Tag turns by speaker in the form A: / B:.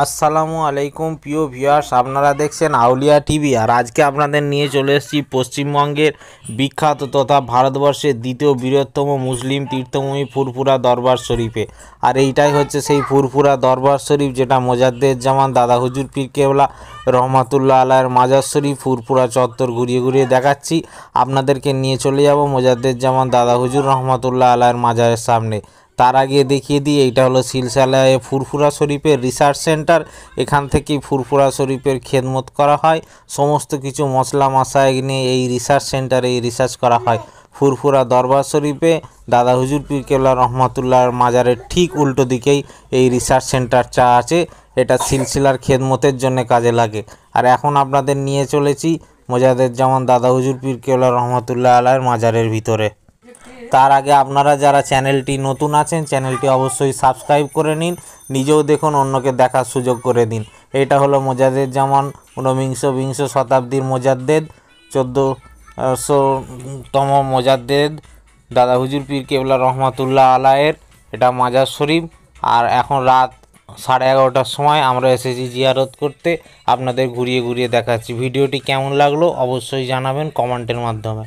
A: আসসালামু আলাইকুম প্রিয় ভিউয়ার্স, আপনারা দেখছেন আউলিয়া টিভি। আর আজকে আপনাদের নিয়ে চলে এসেছি পশ্চিমবঙ্গের বিখ্যাত তথা ভারতবর্ষের দ্বিতীয় বৃহত্তম মুসলিম তীর্থভূমি ফুরফুরা দরবার শরীফে। আর এইটাই হচ্ছে সেই ফুরফুরা দরবার শরীফ, যেটা মোজাদ্দেদজামান দাদা হুজুর পীর কেবলা রহমাতুল্লাহ আলাইহির মাজার শরীফ। ফুরফুরা চত্বর ঘুরিয়ে ঘুরিয়ে দেখাচ্ছি, আপনাদেরকে নিয়ে চলে যাব মোজাদ্দেদজামান দাদা হুজুর রহমাতুল্লাহ আলাইহির মাজারের সামনে। তার আগে দেখিয়ে দিই, এইটা হলো সিলসিলায়ে ফুরফুরা শরীফের রিসার্চ সেন্টার। এখান থেকেই ফুরফুরা শরীফের খেদমত করা হয়, সমস্ত কিছু মশলা মাসায়েক নিয়ে এই রিসার্চ সেন্টারে রিসার্চ করা হয়। ফুরফুরা দরবার শরীফে দাদা হুজুর পীর কেবলা রহমাতুল্লাহর মাজারের ঠিক উল্টো দিকেই এই রিসার্চ সেন্টারটা আছে। এটা সিলসিলার খেদমতের জন্য কাজে লাগে। আর এখন আপনাদের নিয়ে চলেছি মোজাদ্দেদজামান দাদা হুজুর পীর কেবলা রহমাতুল্লাহ আলাইহির মাজারের ভিতরে। তার আগে আপনারা যারা চ্যানেলটি নতুন আছেন, চ্যানেলটি অবশ্যই সাবস্ক্রাইব করে নিন, নিজেও দেখুন, অন্যকে দেখার সুযোগ করে দিন। এটা হলো মোজাদ্দেদজামান ঊনবিংশ শতাব্দীর মোজাদ্দেদ, 1400তম মোজাদ্দেদ দাদা হুজুর পীর কেবলা রহমাতুল্লাহ আলাইহির এটা মাজার শরীফ। আর এখন রাত 11:30টার সময় আমরা এসেছি জিয়ারত করতে। আপনাদের ঘুরিয়ে ঘুরিয়ে দেখাচ্ছি। ভিডিওটি কেমন লাগলো অবশ্যই জানাবেন কমেন্টের মাধ্যমে।